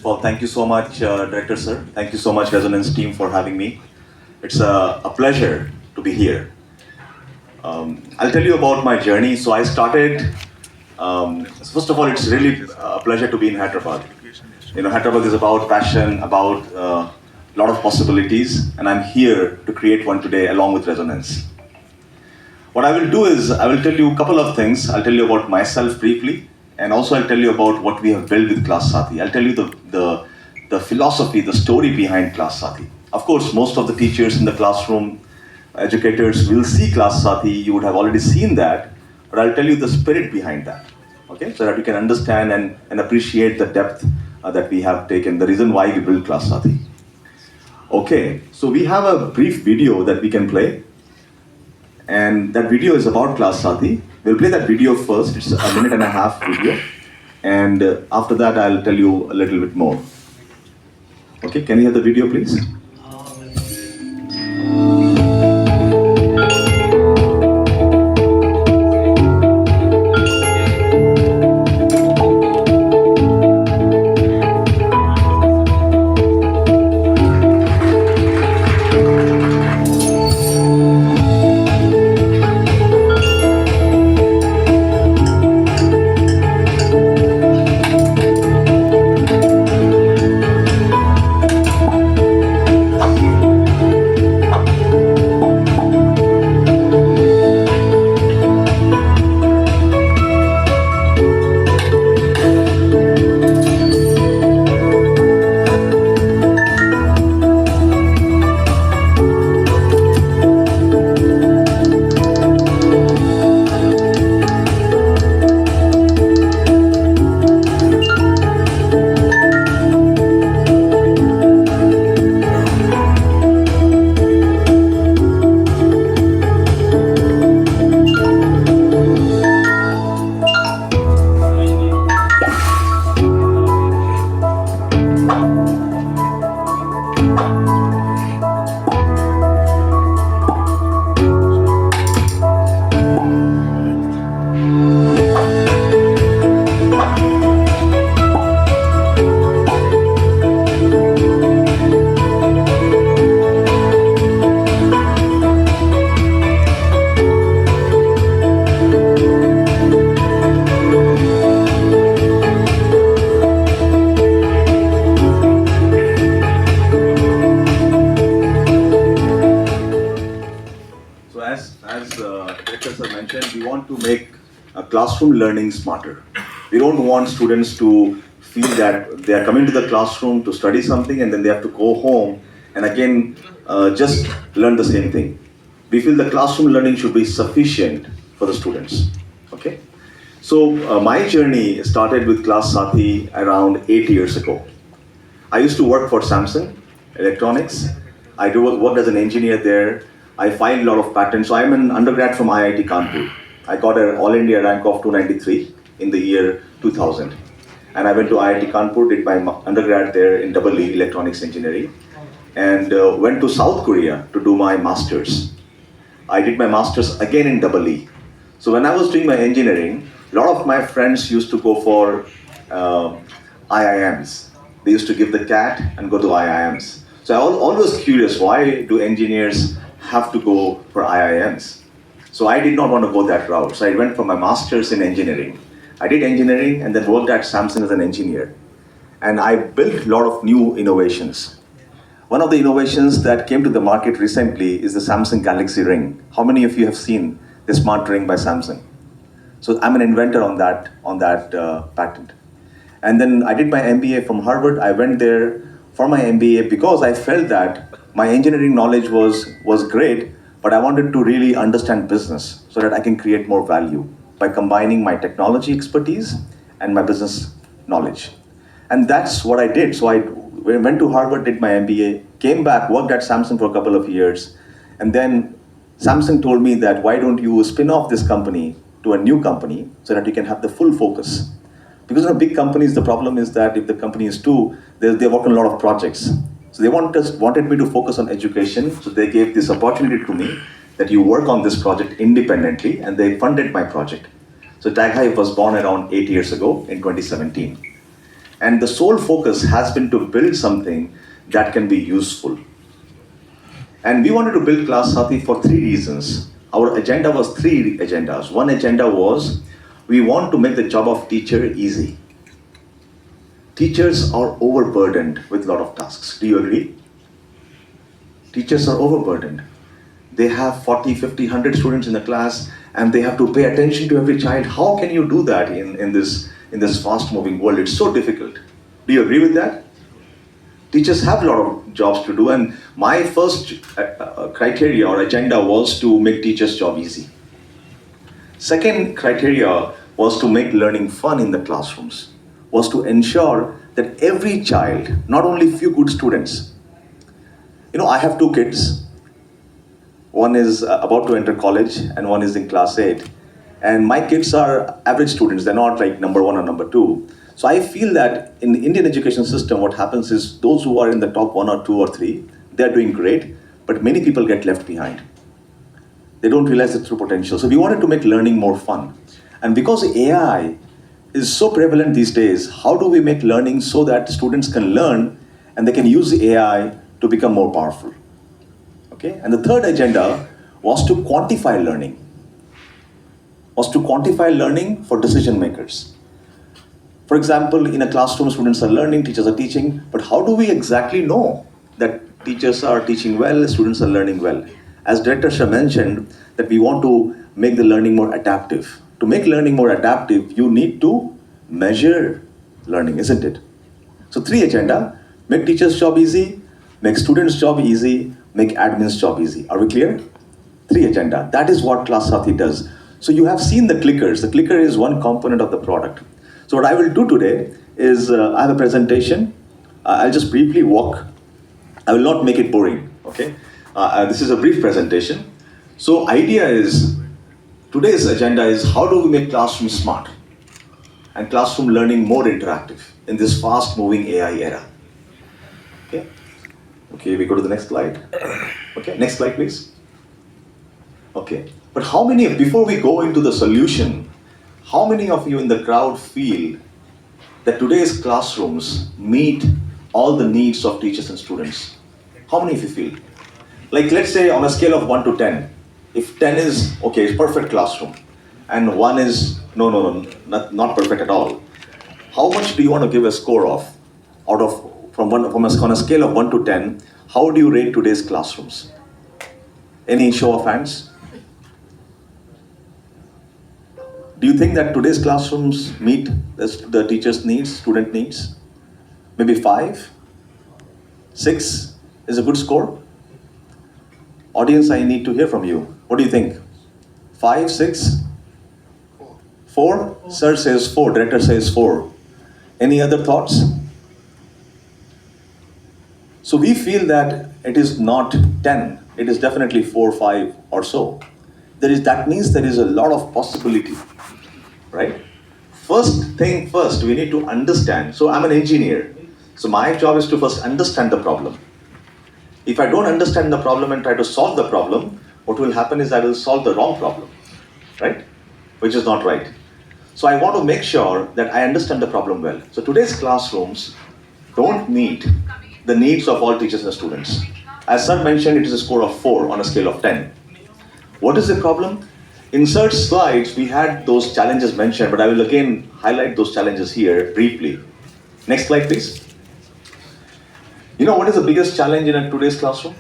all, thank you so much, Director Sir. Thank you so much, Resonance team, for having me. It's a pleasure to be here. I'll tell you about my journey. So I started, first of all, it's really a pleasure to be in Hyderabad. You know, Hyderabad is about passion, about a lot of possibilities, and I'm here to create one today along with Resonance. What I will do is, I will tell you a couple of things. I'll tell you about myself briefly, and also I'll tell you about what we have built with Class Saathi. I'll tell you the philosophy, the story behind Class Saathi. Of course, most of the teachers in the classroom, educators will see Class Saathi. You would have already seen that, but I'll tell you the spirit behind that, okay? So that you can understand and appreciate the depth that we have taken, the reason why we built Class Saathi. Okay, so we have a brief video that we can play. And that video is about Class Saathi. We'll play that video first. It's a 1.5 minute video. And after that, I'll tell you a little bit more. Okay, can you hear the video, please? Director sir mentioned, we want to make classroom learning smarter. We don't want students to feel that they are coming to the classroom to study something and then they have to go home and again just learn the same thing. We feel the classroom learning should be sufficient for the students. Okay? So my journey started with Class Saathi around 8 years ago. I used to work for Samsung Electronics. I worked as an engineer there. I filed a lot of patents. So I'm an undergrad from IIT Kanpur. I got an All India rank of 293 in the year 2000. And I went to IIT Kanpur, did my undergrad there in EE Electronics Engineering, and went to South Korea to do my master's. I did my master's again in EE. So when I was doing my engineering, a lot of my friends used to go for IIMs. They used to give the CAT and go to IIMs. So I was always curious, why do engineers have to go for IIMs? So I did not want to go that route. So I went for my master's in engineering. I did engineering and then worked at Samsung as an engineer. And I built a lot of new innovations. One of the innovations that came to the market recently is the Samsung Galaxy Ring. How many of you have seen the smart ring by Samsung? So I'm an inventor on that patent. And then I did my MBA from Harvard. I went there for my MBA because I felt that my engineering knowledge was great, but I wanted to really understand business so that I can create more value by combining my technology expertise and my business knowledge. And that's what I did. So I went to Harvard, did my MBA, came back, worked at Samsung for a couple of years, and then Samsung told me that why don't you spin off this company to a new company so that you can have the full focus. Because in big companies, the problem is that if the company is too, they work on a lot of projects. So they wanted me to focus on education, so they gave this opportunity to me that you work on this project independently, and they funded my project. So TagHive was born around 8 years ago in 2017. And the sole focus has been to build something that can be useful. And we wanted to build Class Sathi for three reasons. Our agenda was three agendas. One agenda was we want to make the job of teacher easy. Teachers are overburdened with a lot of tasks. Do you agree? Teachers are overburdened. They have 40, 50, 100 students in the class and they have to pay attention to every child. How can you do that in this fast-moving world? It's so difficult. Do you agree with that? Teachers have a lot of jobs to do, and my first criteria or agenda was to make teachers' job easy. Second criteria was to make learning fun in the classrooms, was to ensure that every child, not only few good students. I have two kids. One is about to enter college and one is in class 8. And my kids are average students, they're not like number 1 or number 2. So I feel that in the Indian education system, what happens is those who are in the top 1 or 2 or 3, they're doing great, but many people get left behind. They don't realize the true potential. So we wanted to make learning more fun. And because AI is so prevalent these days, how do we make learning so that students can learn and they can use AI to become more powerful? Okay? And the third agenda was to quantify learning. For decision makers. For example, in a classroom, students are learning, teachers are teaching, but how do we exactly know that teachers are teaching well, students are learning well? As Director Shah mentioned, that we want to make the learning more adaptive. To make learning more adaptive, you need to measure learning, isn't it? So 3 agenda, make teachers' job easy, make students' job easy, make admin's job easy. Are we clear? 3 agenda. That is what Class Sathi does. So you have seen the clickers. The clicker is one component of the product. So what I will do today is I have a presentation. I'll just briefly walk. I will not make it boring, okay? This is a brief presentation. So idea is, today's agenda is how do we make classroom smart and classroom learning more interactive in this fast-moving AI era. Okay? Okay, we go to the next slide. Okay, next slide, please. Okay, but how many, before we go into the solution, how many of you in the crowd feel that today's classrooms meet all the needs of teachers and students? How many of you feel? Like, let's say on a scale of 1 to 10, if 10 is, okay, it's perfect classroom, and 1 is, no, not perfect at all. How much do you want to give a score of, from on a scale of 1 to 10, how do you rate today's classrooms? Any show of hands? Do you think that today's classrooms meet the teacher's needs, student needs? Maybe 5? 6 is a good score? Audience, I need to hear from you. What do you think? 5, 6? 4? Sir says 4, director says 4. Any other thoughts? So we feel that it is not 10. It is definitely 4, 5 or so. That means there is a lot of possibility, right? First thing first, we need to understand. So I'm an engineer. So my job is to first understand the problem. If I don't understand the problem and try to solve the problem, what will happen is I will solve the wrong problem, right? Which is not right. So I want to make sure that I understand the problem well. So today's classrooms don't meet the needs of all teachers and students. As sir mentioned, it is a score of 4 on a scale of 10. What is the problem? In search slides, we had those challenges mentioned, but I will again highlight those challenges here briefly. Next slide, please. You know what is the biggest challenge in today's classroom?